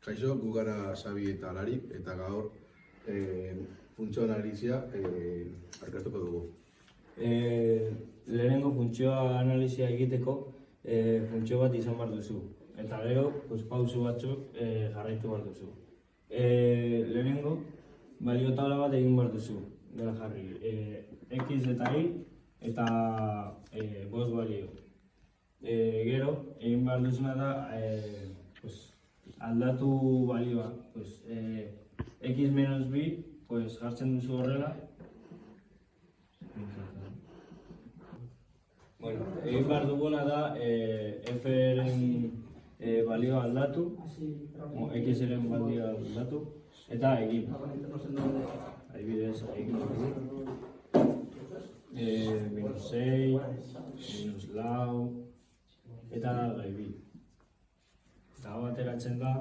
Kaixo, gu gara Xabi eta Larik, eta gaur funtzio analizia aurkeztuko dugu. Lehenengo funtzioa analizia egiteko funtzio bat izan behar duzu. Eta gero, pausu batzuk jarraitu behar duzu. Lehenengo, balio tabla bat egin behar duzu. Dela jarri, X eta Y eta bost balio. Gero, egin behar duzuna da, aldatu balioa. X menos B, jartzen duzu horrela. Egin behar duguna da F-ren balioa aldatu, X-ren balioa aldatu, eta egin. Adibidez, egin dugu. Minus 6, minus lau, eta gai bi. Eta hau ateratzen da,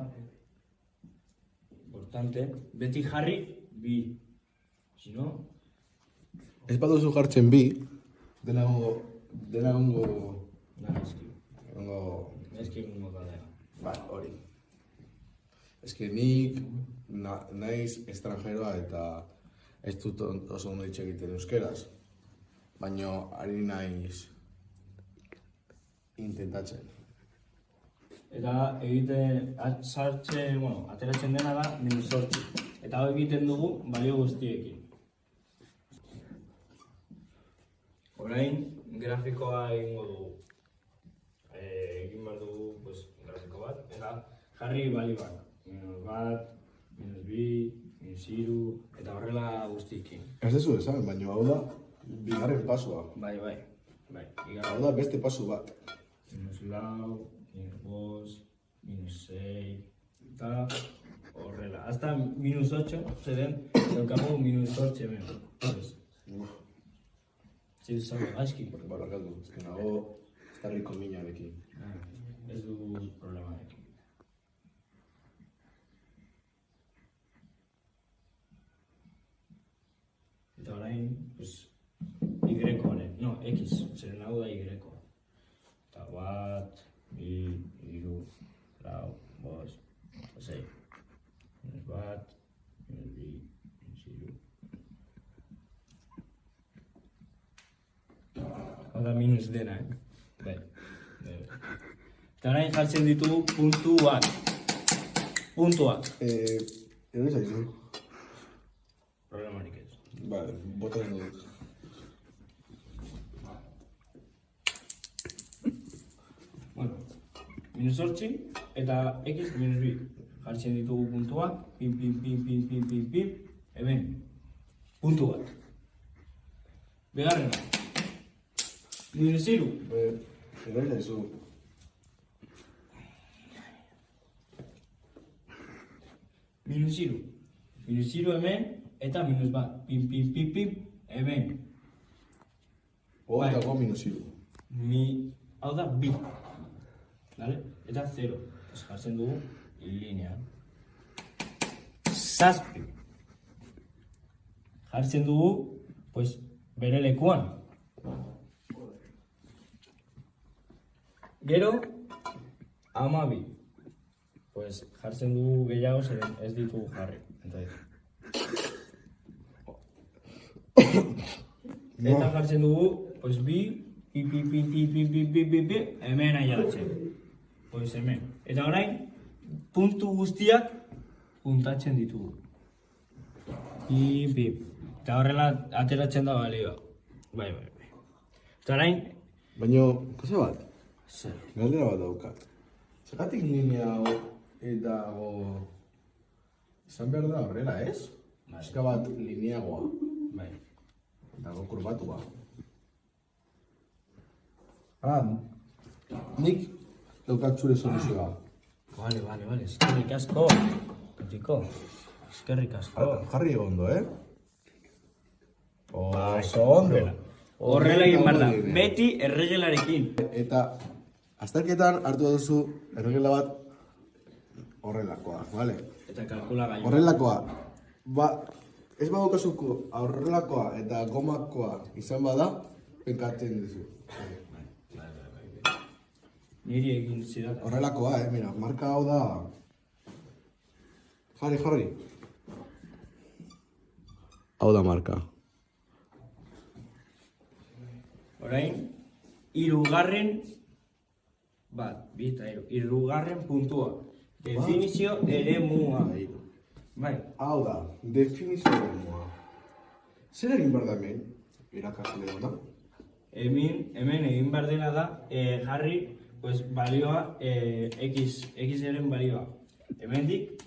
importante, beti jarri bi. Si no, Ez baduzu jartzen bi, dena gongo... Eski gongo kadea. Ba, hori. Eske nik naiz estrangeroa eta ez dut oso ondo hitz egiten euskeraz. Baina ari naiz intentatzen. Eta ateratzen dena da minus 8. Eta hau egiten dugu balio guztiekin. Orain, grafikoa egingo dugu. Egin behar dugu grafiko bat, eta jarri balioak. Minus bat, minus bi, minus hiru, eta horrela guztiekin. Ez dezu esan, baina hau da bigarren pasua. Bai. Hau da beste pasu bat. Minus lau, minus bost, minus 6, eta horrela. Hasta minus 8, zeden, daukagu minus 8 hemen. Zeu zau, gaizki. Barrakatu, ezken nago estarriko minarekin. Ez du problemarekin. Eta orain, Y-koaren, no, X, zeren hau da Y-ko. Eta bat, bi, hiru, lau, bost, eta 6. Minus bat, minus bi, minus hiru. Hau da minus dena, Bai. Eta orain jartzen ditugu puntuak. Edo zaizu? Problemarik ez. Vale, botatzen dut. Minus 8 eta X minus B. Jartzen ditugu puntuak, pin, hemen, puntu bat. Bigarrena. Minus 3. Edo zaizu? Minus 3. Minus 3 hemen, eta minus bat. Pin, hemen. Eta minus hiru. Hau da B. Eta 0. Jartzen dugu linean. 7. Jartzen dugu, bere lekuan. Gero, 12. Jartzen dugu gehiago, zeren ez ditugu jarri. Eta jartzen dugu, bi, pi, hemen aialatzen. Hemen. Eta orain, puntu guztiak puntatzen ditugu. Eta horrela ateratzen da balioa. Bai. Eta orain... Baina, koza bat? Zer? Galdera bat daukat. Zergatik linea hau eta izan behar da horrela, ez? Eska bat lineagoa. Bai. Eta kurbatua. Nik daukat zure soluzioa. Bale. Eskerrik asko. Kotiko. Eskerrik asko. Jarri ondo, Oso ondo. Horrela egin behar da. Beti erregelarekin. Eta azterketan hartu duzu erregela bat horrelakoa, bale? Eta kalkulagailu. Horrelakoa. Ez badaukazuko horrelakoa eta gomakoa izan bada, penkatzen duzu. Niri egin zidak. Horrelakoa, mira, marka hau da Jarri. Hau da marka. Orain, hirugarren puntua. Definizio eremua. Bai, Hau da, definizio eremua. Zer egin behar da hemen? Irakasle ona. hemen egin behar dena da, jarri, pues, balioa, X eren balioa. Hemendik,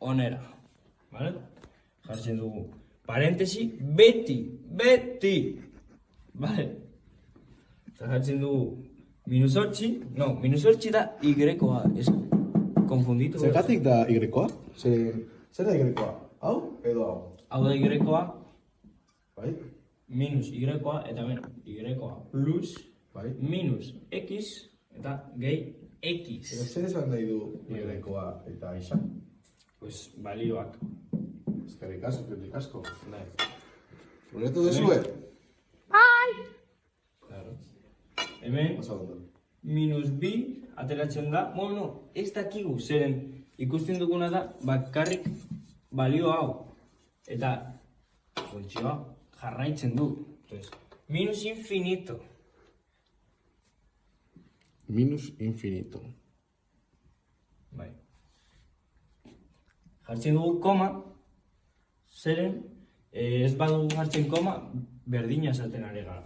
onera. Vale? Jartzen dugu. Parentesi, beti. Vale? Eta jartzen dugu, -8 da Y-koa. Ez konfunditu. Zergatik da Y-koa? Zer da Y-koa? Hau edo hau? Hau da Y-koa, Bai? minus Y-koa, eta beno, Y-koa plus, Bai? minus X, eta gehi X. Zer esan nahi du Y-koa eta isa? Pues, balioak. Eskerrik asko. Bai. Ulertu duzue? Claro. Hemen, Oso ondo. -2 ateratzen da, bueno, ez dakigu, zeren ikusten duguna da, bakarrik balio hau. Eta, funtzioa jarraitzen du. Entonces, minus infinito. Minus infinito. Bai. Jartzen dugu koma, zeren, ez badugu jartzen koma, berdina esaten ari gara.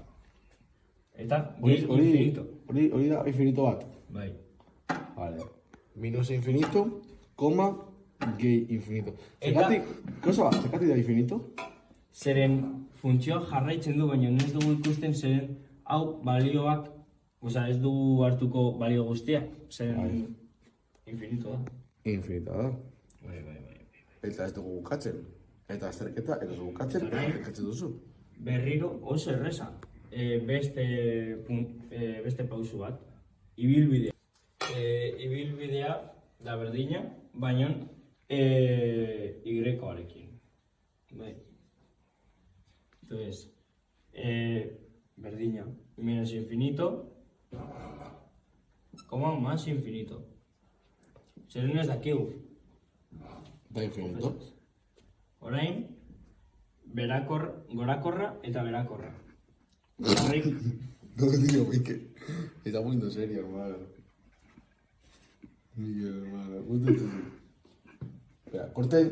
Eta, gehi infinito. Hori da infinito bat. Bai. Vale. Minus infinito, koma, gehi infinito. Eta- Zergatik da infinito? Zeren funtzioa jarraitzen du, baina ez dugu ikusten zeren hau balioak, oza, ez dugu hartuko balio guztiak, zeren infinito da. Infinito da. Bai. Eta ez dugu bukatzen. Eta azterketa, ez dugu bukatzen, bukatzen duzu. Berriro oso erreza. Beste pausu bat. Ibilbidea. Ibilbidea da berdina, baina Y-koarekin. Bai. Entonces, berdina. Menos infinito, koma más infinito. Zeren ez dakigu. Da infinito. Orain, gorakorra eta berakorra. Jarri, No, tío, Mikel. Está muy serio, hermano. Mikel, hermano. Espera, corten.